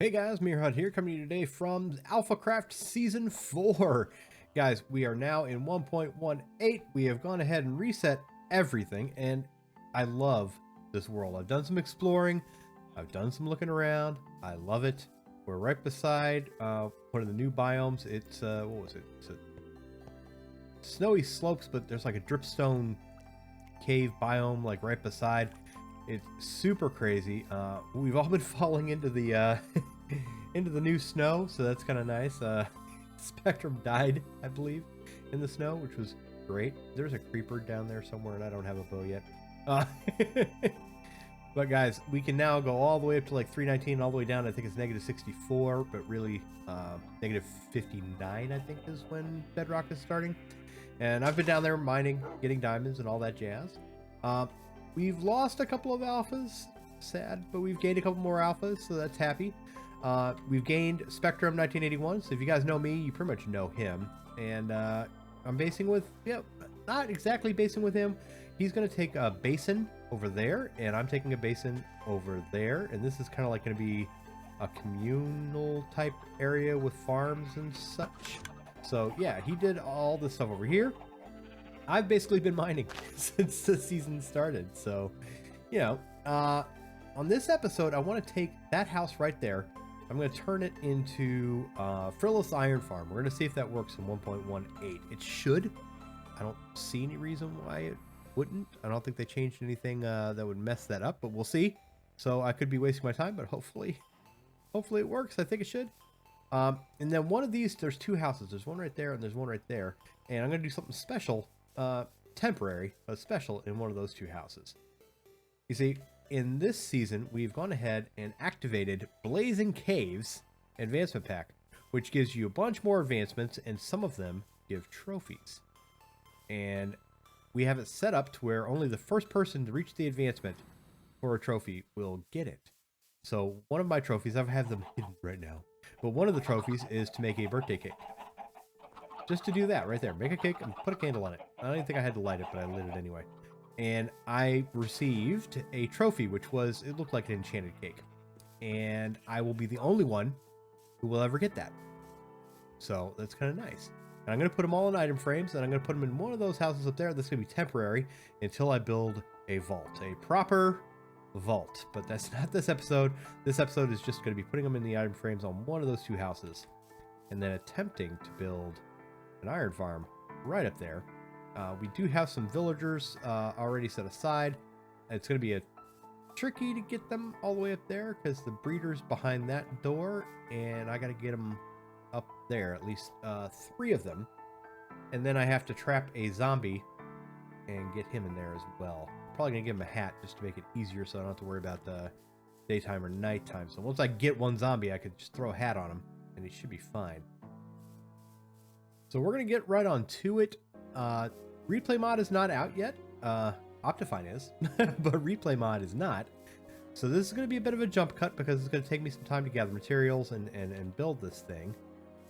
Hey guys, MeerHut here, coming to you today from AlphaCraft Season 4. Guys, we are now in 1.18. We have gone ahead and reset everything, and I love this world. I've done some exploring, I've done some looking around, I love it. We're right beside one of the new biomes. It's, what was it? It's a snowy slopes, but there's like a dripstone cave biome like right beside. It's super crazy. We've all been falling into the into the new snow, so that's kind of nice. Spectrum died, I believe, in the snow, which was great. There's a creeper down there somewhere, and I don't have a bow yet. But guys, we can now go all the way up to like 319, all the way down. I think it's -64, but really -59, I think, is when bedrock is starting. And I've been down there mining, getting diamonds and all that jazz. We've lost a couple of alphas, sad, but we've gained a couple more alphas, so that's happy. We've gained Spectrum 1981, so if you guys know me, you pretty much know him. And I'm basing with, not exactly basing with him. He's going to take a basin over there, and I'm taking a basin over there. And this is kind of like going to be a communal type area with farms and such. So yeah, he did all this stuff over here. I've basically been mining since the season started. So, you know, on this episode, I want to take that house right there. I'm going to turn it into Frivolous Iron Farm. We're going to see if that works in 1.18. It should. I don't see any reason why it wouldn't. I don't think they changed anything that would mess that up, but we'll see. So I could be wasting my time, but hopefully it works. I think it should. And then one of these, there's two houses. There's one right there and there's one right there. And I'm going to do something special. Temporary, but special in one of those two houses. You see, in this season, we've gone ahead and activated Blazing Caves Advancement Pack, which gives you a bunch more advancements, and some of them give trophies. And we have it set up to where only the first person to reach the advancement for a trophy will get it. So one of my trophies, I have them hidden right now, but one of the trophies is to make a birthday cake. Just to do that right there. Make a cake and put a candle on it. I don't even think I had to light it, but I lit it anyway. And I received a trophy, which was, it looked like an enchanted cake. And I will be the only one who will ever get that. So that's kind of nice. And I'm going to put them all in item frames, and I'm going to put them in one of those houses up there. That's going to be temporary until I build a vault. A proper vault. But that's not this episode. This episode is just going to be putting them in the item frames on one of those two houses. And then attempting to build an iron farm right up there. We do have some villagers already set aside. It's going to be tricky to get them all the way up there because the breeder's behind that door, and I got to get them up there, at least 3 of them. And then I have to trap a zombie and get him in there as well. Probably going to give him a hat just to make it easier so I don't have to worry about the daytime or nighttime. So once I get one zombie, I could just throw a hat on him and he should be fine. So we're going to get right on to it. Replay mod is not out yet. Optifine is, but replay mod is not. So this is going to be a bit of a jump cut because it's going to take me some time to gather materials and build this thing.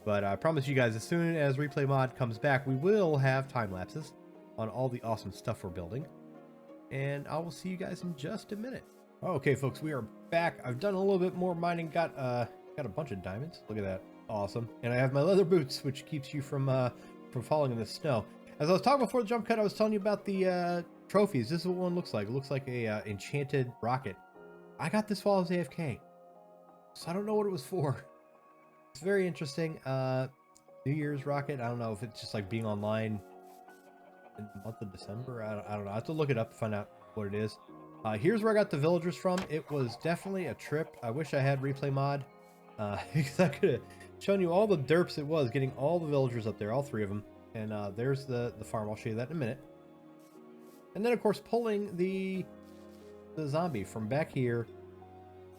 But I promise you guys, as soon as replay mod comes back, we will have time lapses on all the awesome stuff we're building. And I will see you guys in just a minute. Okay, folks, we are back. I've done a little bit more mining. Got a bunch of diamonds. Look at that. Awesome. And I have my leather boots, which keeps you from falling in the snow. As I was talking before the jump cut, I was telling you about the trophies. This is what one looks like. It looks like a enchanted rocket. I got this while I was AFK, so I don't know what it was for. It's very interesting. New Year's rocket. I don't know if it's just like being online in the month of December. I don't know. I have to look it up to find out what it is. Here's where I got the villagers from. It was definitely a trip. I wish I had replay mod. Because I could have shown you all the derps it was getting all the villagers up there, all 3 of them. And there's the farm. I'll show you that in a minute. And then, of course, pulling the zombie from back here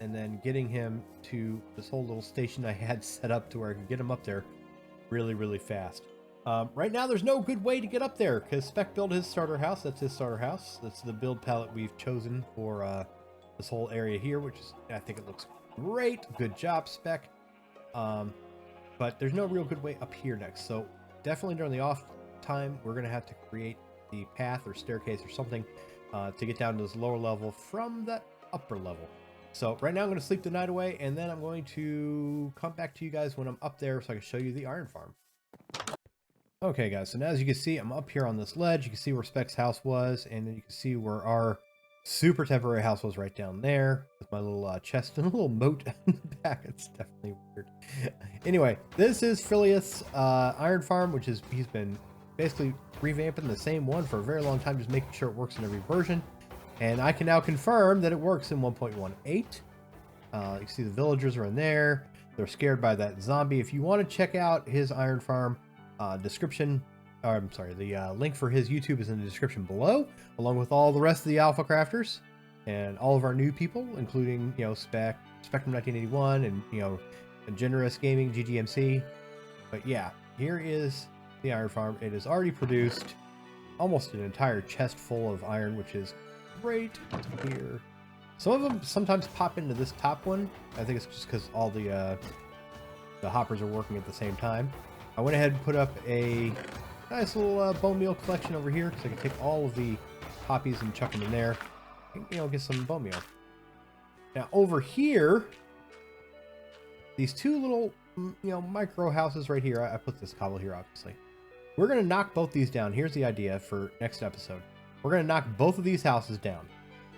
and then getting him to this whole little station I had set up to where I could get him up there really, really fast. Right now, there's no good way to get up there because Spec built his starter house. That's his starter house. That's the build palette we've chosen for this whole area here, which is, I think it looks great. Good job, Spec. But there's no real good way up here next. So definitely during the off time, we're going to have to create the path or staircase or something to get down to this lower level from that upper level. So right now I'm going to sleep the night away, and then I'm going to come back to you guys when I'm up there so I can show you the iron farm. Okay guys, so now as you can see, I'm up here on this ledge. You can see where Spec's house was, and then you can see where our super temporary house was right down there with my little chest and a little moat in the back. It's definitely weird. Anyway, this is Phileas iron farm, which is, he's been basically revamping the same one for a very long time, just making sure it works in every version. And I can now confirm that it works in 1.18. You can see the villagers are in there. They're scared by that zombie. If you want to check out his iron farm, the link for his YouTube is in the description below, along with all the rest of the Alpha Crafters and all of our new people, including, you know, Spectrum 1981 and, you know, Generous Gaming, GGMC. But yeah, here is the iron farm. It has already produced almost an entire chest full of iron, which is great here. Some of them sometimes pop into this top one. I think it's just because all the hoppers are working at the same time. I went ahead and put up a nice little bone meal collection over here because I can take all of the poppies and chuck them in there and, you know, get some bone meal. Now over here, these two little, you know, micro houses right here. I put this cobble here, obviously. We're going to knock both these down. Here's the idea for next episode. We're going to knock both of these houses down.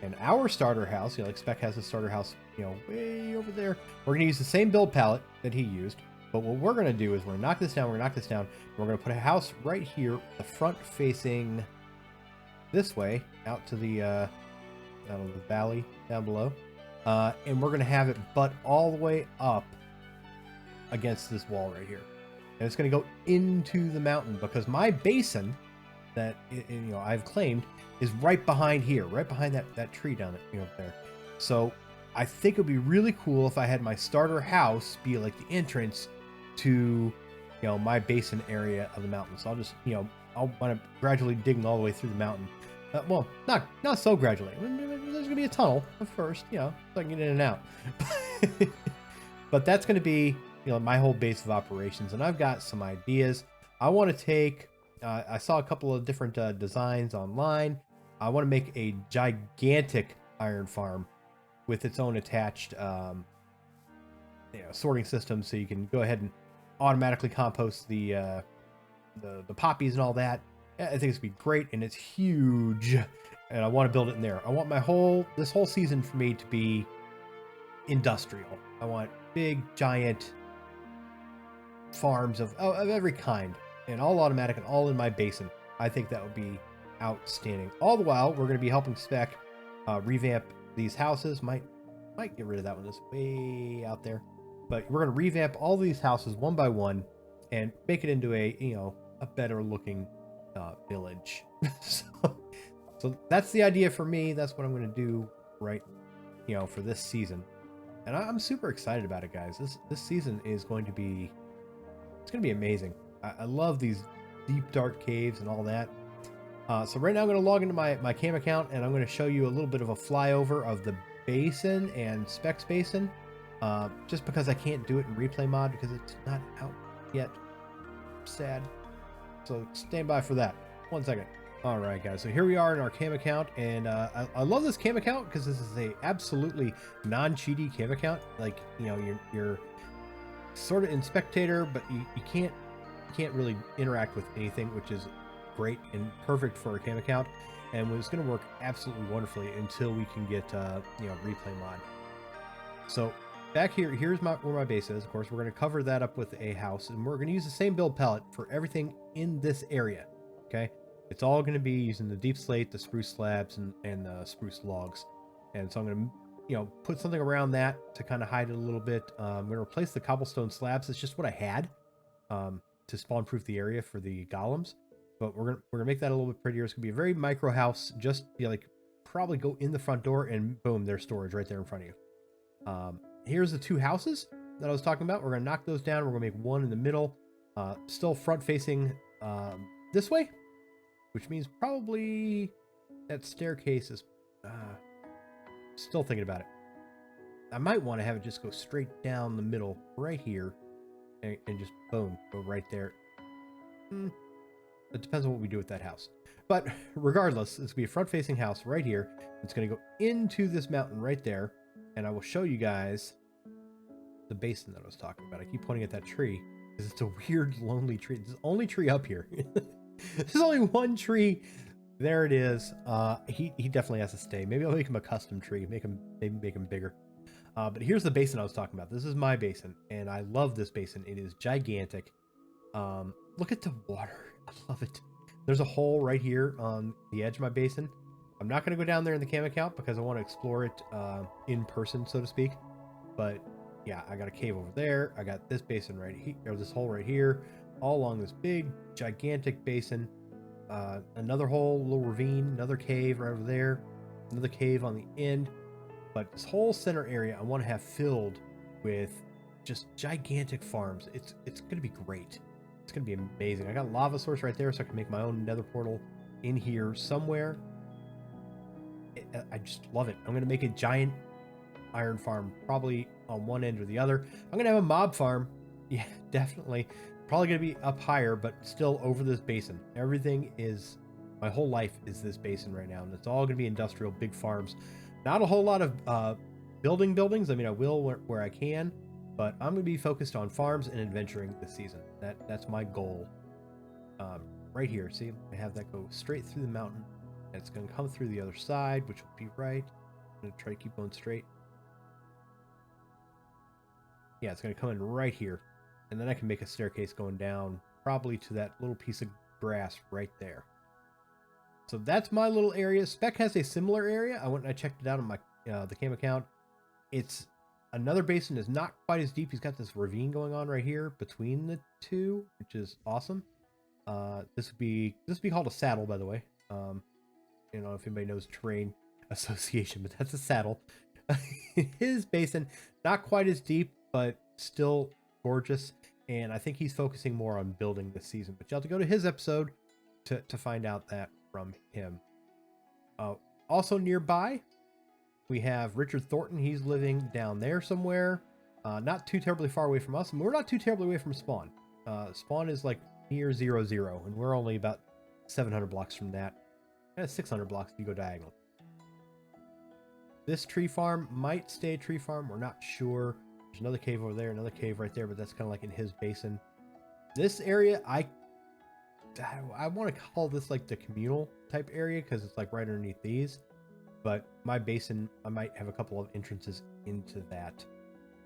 And our starter house, you know, like Spec has a starter house, you know, way over there. We're going to use the same build palette that he used. But what we're going to do is we're going to knock this down, and we're going to put a house right here, the front facing this way, out to the, out of the valley down below. And we're going to have it butt all the way up against this wall right here. And it's going to go into the mountain because my basin that, you know, I've claimed is right behind here, right behind that tree down there, you know, there. So I think it would be really cool if I had my starter house be like the entrance to, you know, my basin area of the mountain. So I'll just, you know, I'll want to gradually digging all the way through the mountain. Well, not so gradually. There's gonna be a tunnel at first, you know, so I can get in and out. But that's gonna be, you know, my whole base of operations. And I've got some ideas. I want to take. I saw a couple of different designs online. I want to make a gigantic iron farm with its own attached, you know, sorting system, so you can go ahead and automatically compost the poppies and all that. I think it's gonna be great, and it's huge, and I want to build it in there. I want this whole season for me to be industrial. I want big, giant farms of every kind, and all automatic and all in my basin. I think that would be outstanding. All the while, we're going to be helping Spec revamp these houses. Might get rid of that one that's way out there, but we're going to revamp all these houses one by one and make it into a, you know, a better looking village. so that's the idea for me. That's what I'm going to do, right, you know, for this season. And I'm super excited about it, guys. This season is going to be, it's going to be amazing. I love these deep dark caves and all that. So right now I'm going to log into my cam account, and I'm going to show you a little bit of a flyover of the basin and Specs basin, just because I can't do it in replay mod because it's not out yet. Sad. So stand by for that. 1 second. All right, guys. So here we are in our cam account, and I love this cam account because this is a absolutely non-cheaty cam account. Like, you know, you're sort of in spectator, but you can't really interact with anything, which is great and perfect for a cam account, and it's going to work absolutely wonderfully until we can get you know, replay mod. So back here's where my base is. Of course, we're going to cover that up with a house, and we're going to use the same build palette for everything in this area. Okay, it's all going to be using the deep slate, the spruce slabs, and the spruce logs. And so I'm going to, you know, put something around that to kind of hide it a little bit. I'm going to replace the cobblestone slabs. It's just what I had to spawn proof the area for the golems. But we're gonna make that a little bit prettier. It's gonna be a very micro house. Just, you know, like, probably go in the front door and boom, there's storage right there in front of you. Here's the two houses that I was talking about. We're gonna knock those down. We're gonna make one in the middle, still front facing this way, which means probably that staircase is still thinking about it. I might want to have it just go straight down the middle right here, and just boom, go right there. It depends on what we do with that house. But regardless, it's going to be a front-facing house right here. It's going to go into this mountain right there. and I will show you guys the basin that I was talking about. I keep pointing at that tree because it's a weird, lonely tree. It's the only tree up here. There's only one tree. There it is. He definitely has to stay. Maybe I'll make him a custom tree. Maybe make him bigger. But here's the basin I was talking about. This is my basin, and I love this basin. It is gigantic. Look at the water. I love it. There's a hole right here on the edge of my basin. I'm not going to go down there in the cam account because I want to explore it in person, so to speak. But yeah, I got a cave over there. I got this basin right here, or this hole right here, all along this big, gigantic basin. Another hole, little ravine, another cave right over there, another cave on the end. But this whole center area I want to have filled with just gigantic farms. It's going to be great. It's going to be amazing. I got a lava source right there, so I can make my own nether portal in here somewhere. I just love it. I'm going to make a giant iron farm, probably on one end or the other. I'm going to have a mob farm. Yeah, definitely. Probably going to be up higher, but still over this basin. Everything is, my whole life is this basin right now, and it's all going to be industrial, big farms. Not a whole lot of buildings. I mean, I will where I can, but I'm going to be focused on farms and adventuring this season. That's my goal. Right here, see, I have that go straight through the mountain, and it's going to come through the other side, which will be right. I'm going to try to keep going straight. Yeah, it's going to come in right here, and then I can make a staircase going down, probably to that little piece of grass right there. So that's my little area. Spec has a similar area. I went and I checked it out on my the cam account. It's another basin is not quite as deep. He's got this ravine going on right here between the two, which is awesome. This would be called a saddle, by the way. You know, if anybody knows terrain association, but that's a saddle. His basin not quite as deep, but still gorgeous. And I think he's focusing more on building this season. But you'll have to go to his episode to find out that from him. Also nearby, we have Richard Thornton. He's living down there somewhere, not too terribly far away from us, and we're not too terribly away from Spawn. Spawn is like near 0, and we're only about 700 blocks from that. 600 blocks if you go diagonal. This tree farm might stay a tree farm. We're not sure. There's another cave over there, another cave right there, but that's kind of like in his basin. This area, I want to call this like the communal type area because it's like right underneath these. But my basin, I might have a couple of entrances into that.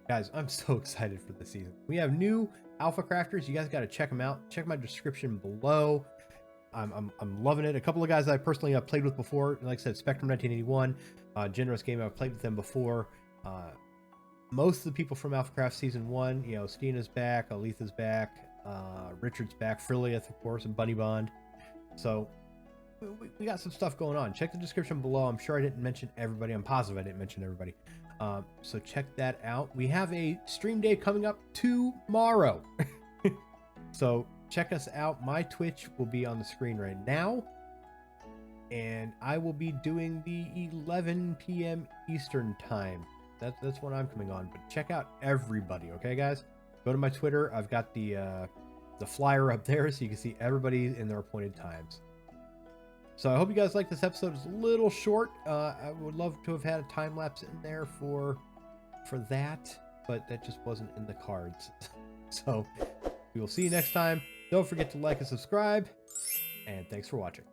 Guys, I'm so excited for this season. We have new alpha crafters. You guys got to check them out. Check my description below. I'm loving it. A couple of guys I personally have played with before, like I said, Spectrum 1981, Generous Game. I've played with them before. Most of the people from AlphaCraft Season 1, you know, Stina's back, Aletha's back, Richard's back, Friliath, of course, and Bunny Bond. So we got some stuff going on. Check the description below. I'm sure I didn't mention everybody. I'm positive I didn't mention everybody. So check that out. We have a stream day coming up tomorrow. So check us out. My Twitch will be on the screen right now. And I will be doing the 11 p.m. Eastern time. That's when I'm coming on. But check out everybody, okay, guys? Go to my Twitter. I've got the flyer up there so you can see everybody in their appointed times. So I hope you guys like this episode. It's a little short. I would love to have had a time lapse in there for that, but that just wasn't in the cards. So we will see you next time. Don't forget to like and subscribe, and thanks for watching.